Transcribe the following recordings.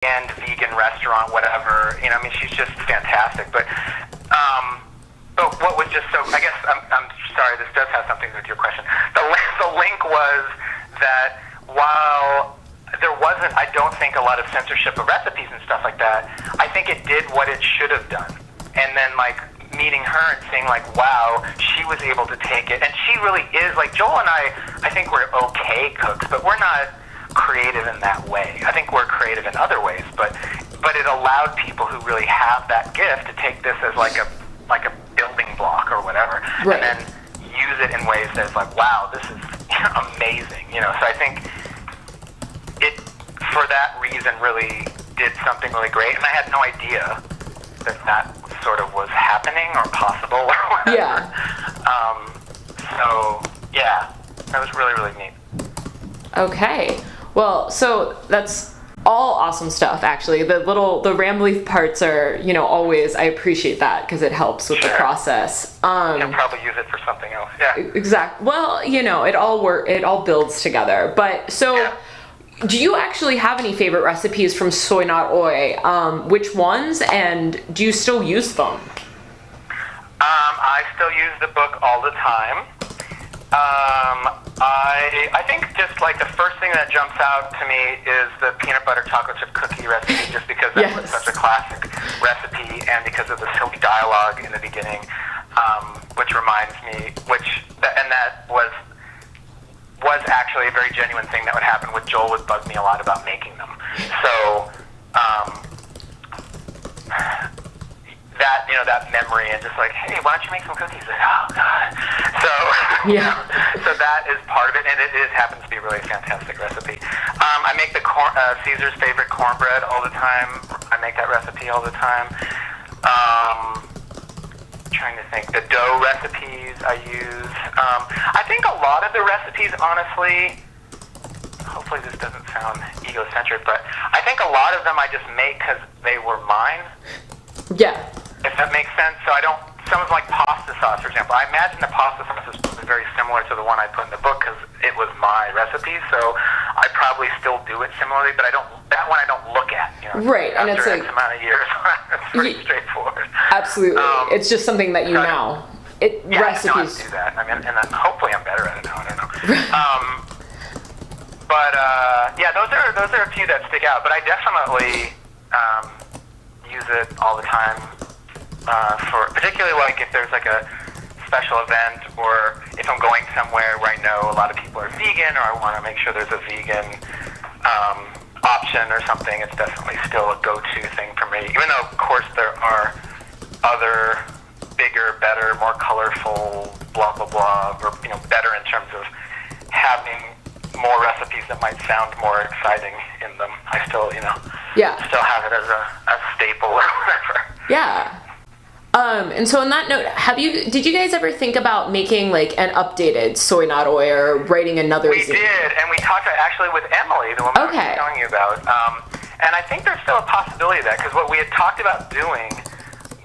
high-end vegan restaurant, whatever. You know, I mean, she's just fantastic. But what was just so, I guess, I'm sorry, this does have something to do with your question. The link was that while there wasn't, I don't think, a lot of censorship of recipes and stuff like that, I think it did what it should have done. And then, like, meeting her and seeing, like, wow, she was able to take it. And she really is, like, Joel and I think we're okay cooks, but we're not creative in that way. I think we're creative in other ways, but it allowed people who really have that gift to take this as like a building block or whatever, right, and then use it in ways that's like, wow, this is amazing, you know. So I think it, for that reason, really did something really great, and I had no idea that sort of was happening or possible or whatever. Yeah. So yeah, that was really, really neat. Okay. Well, so that's all awesome stuff, actually. The rambly parts are, you know, always, I appreciate that because it helps with the process. You'll probably use it for something else. Yeah. Exactly. Well, you know, it all builds together. But so, yeah. Do you actually have any favorite recipes from Soy Not Oi? Which ones, and do you still use them? I still use the book all the time. I think just like the first thing that jumps out to me is the peanut butter chocolate chip cookie recipe, just because that was such a classic recipe, and because of the silly dialogue in the beginning, which reminds me, that was actually a very genuine thing that would happen with Joel. Would bug me a lot about making them. So that, you know, that memory, and just like, hey, why don't you make some cookies? Like, oh God. So yeah. So that is part of it, and it happens to be a really fantastic recipe. I make the Caesar's favorite cornbread all the time. I make that recipe all the time. Trying to think, the dough recipes I use. I think a lot of the recipes, honestly, hopefully this doesn't sound egocentric, but I think a lot of them I just make because they were mine. Yeah. If that makes sense. So I don't, some of like pasta sauce, for example, I imagine the pasta sauce is very similar to the one I put in the book because it was my recipe, so I probably still do it similarly, but that one I don't look at, you know. Right, and it's after like, X amount of years, it's pretty straightforward. Absolutely. It's just something that you know. Recipes. I do that. I mean, and then hopefully I'm better at it now, I don't know. Yeah, those are a few that stick out, but I definitely use it all the time, for particularly like if there's like a special event, or if I'm going somewhere where I know a lot of people are vegan, or I want to make sure there's a vegan option or something. It's definitely still a go-to thing for me, even though of course there are other bigger, better, more colorful, blah blah blah, or, you know, better in terms of having more recipes that might sound more exciting in them. I still, you know, still have it as a staple or whatever. Yeah. And so on that note, did you guys ever think about making like an updated Soy Not Oi, or writing another We zine? did, and we talked actually with Emily, the woman I was telling you about. And I think there's still a possibility of that, because what we had talked about doing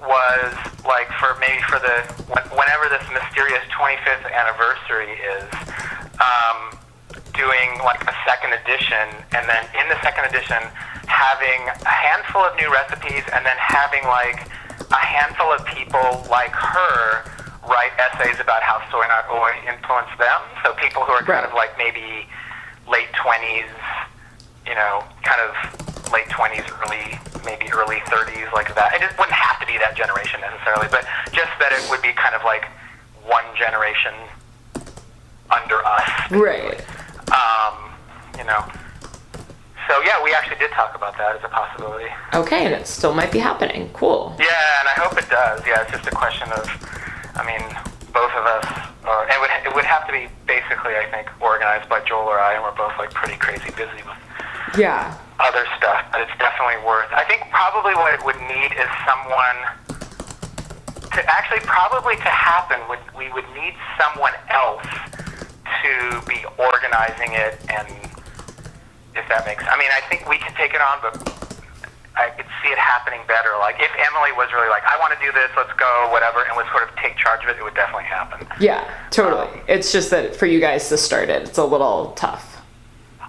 was like whenever this mysterious 25th anniversary is, doing like a second edition, and then in the second edition having a handful of new recipes, and then having like a handful of people like her write essays about how Soy Not Oi influenced them. So people who are kind of like maybe late 20s, you know, kind of late 20s, maybe early 30s, like that. It wouldn't have to be that generation necessarily, but just that it would be kind of like one generation under us. Right. You know. So yeah, we actually did talk about that as a possibility. Okay, and it still might be happening. Cool. Yeah, and I hope it does. Yeah, it's just a question of, I mean, both of us, it would have to be basically, I think, organized by Joel or I, and we're both like pretty crazy busy with other stuff. But it's definitely worth. I think probably what it would need is someone to actually probably to happen. We would need someone else to be organizing it, and if that makes sense. I mean, I think we can take it on, but I could see it happening better. Like, if Emily was really like, I want to do this, let's go, whatever, and would sort of take charge of it, it would definitely happen. Yeah, totally. It's just that for you guys to start it, it's a little tough.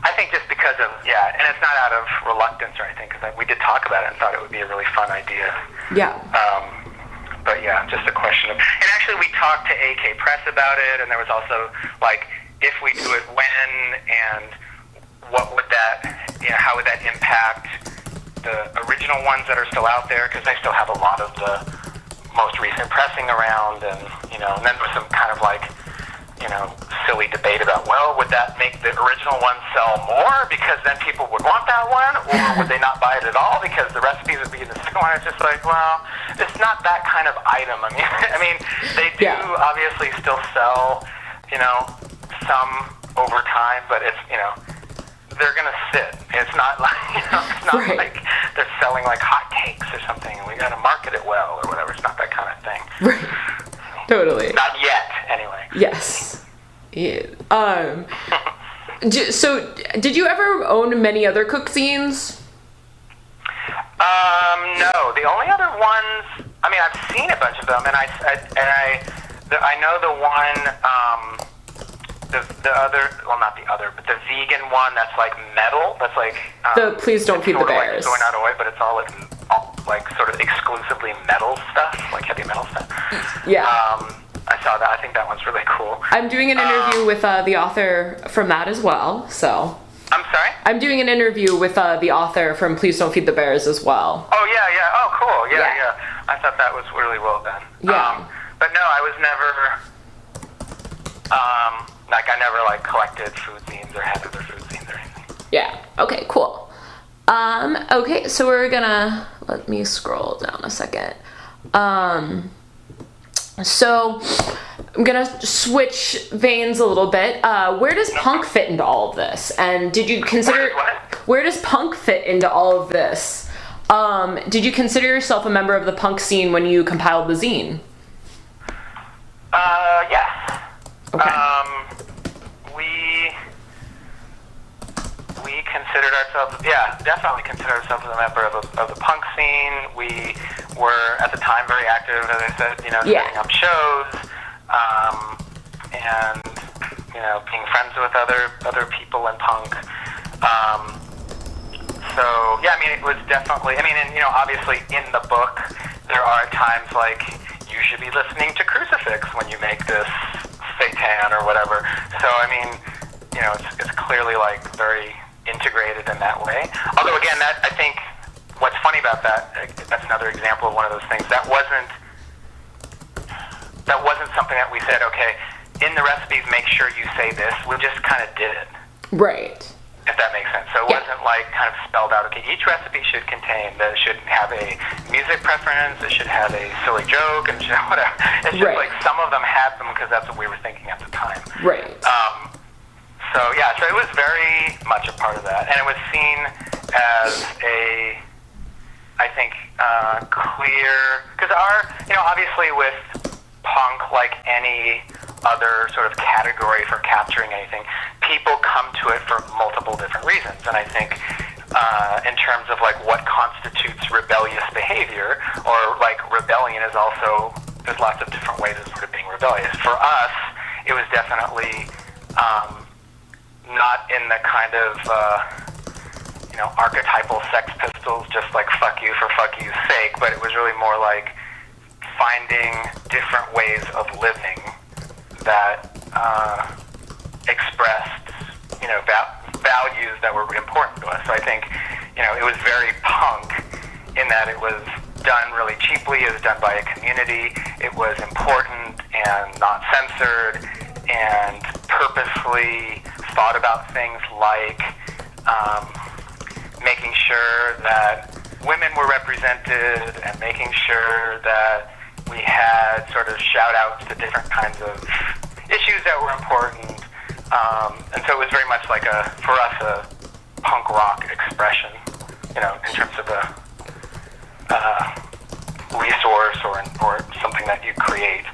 I think just because of, and it's not out of reluctance or anything, because we did talk about it and thought it would be a really fun idea. Yeah. But yeah, just a question of, and actually we talked to AK Press about it, and there was also, like, if we do it when, and what would that, how would that impact the original ones that are still out there, because I still have a lot of the most recent pressing around, and, and then there was some kind of like, silly debate about, well, would that make the original one sell more because then people would want that one, or would they not buy it at all because the recipes would be in the second one? It's just like, well, it's not that kind of item. I mean, they do obviously still sell, some over time, but it's, they're gonna sit. It's not like, it's not like they're selling like hotcakes or something, and we gotta market it well or whatever. It's not that kind of thing. Right. Totally. Not yet, anyway. Yes. Yeah. So, did you ever own many other cook zines? No. The only other ones, I've seen a bunch of them, and I know the one, the other, well, not the other, but the vegan one that's like metal, that's like the Please Don't Feed the Bears. Like Soy Not Oi, but it's all like sort of exclusively metal stuff, like heavy metal stuff. Yeah. I saw that. I think that one's really cool. I'm doing an interview with the author from that as well, so. I'm sorry? I'm doing an interview with the author from Please Don't Feed the Bears as well. Oh, yeah. Oh, cool. Yeah. I thought that was really well done. Yeah. But no, I was never, I never, collected food zines or had other food zines or anything. Yeah. Okay, cool. Okay, so we're gonna, let me scroll down a second. So I'm gonna switch veins a little bit. Where does punk fit into all of this? And did you consider, where does punk fit into all of this? Did you consider yourself a member of the punk scene when you compiled the zine? Yes. Okay. We considered ourselves, definitely considered ourselves a member of the punk scene. We were, at the time, very active, as I said, setting up shows, and, being friends with other people in punk. So, it was definitely, and, obviously in the book, there are times like, you should be listening to Crucifix when you make this seitan or whatever. So, it's clearly very integrated in that way. Although again, that, I think what's funny about that's another example of one of those things that wasn't something that we said, okay, in the recipes make sure you say this. We just kind of did it. Right. If that makes sense. So it wasn't kind of spelled out, okay, each recipe should should have a music preference, it should have a silly joke, and whatever. It's just some of them had them because that's what we were thinking at the time. Right. So it was very much a part of that, and it was seen as I think, clear, because obviously with punk, like any other sort of category for capturing anything, people come to it for multiple different reasons, and I think in terms of what constitutes rebellious behavior, or rebellion is also, there's lots of different ways of sort of being rebellious. For us, it was definitely not in the kind of archetypal Sex Pistols, just fuck you for fuck you's sake, but it was really more finding different ways of living that expressed values that were important to us. So I think it was very punk in that it was done really cheaply, it was done by a community, it was important and not censored, and purposely thought about things like making sure that women were represented and making sure that we had sort of shout-outs to different kinds of issues that were important. And so it was very much for us, a punk rock expression, in terms of a resource or something that you create.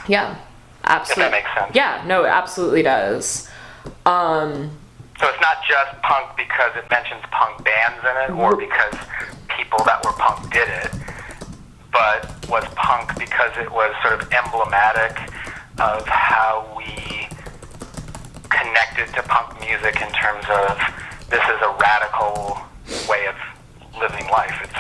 Yeah, absolutely. If that makes sense. Yeah, no, it absolutely does. So it's not just punk because it mentions punk bands in it, or because people that were punk did it, but was punk because it was sort of emblematic of how we connected to punk music in terms of this is a radical way of living life.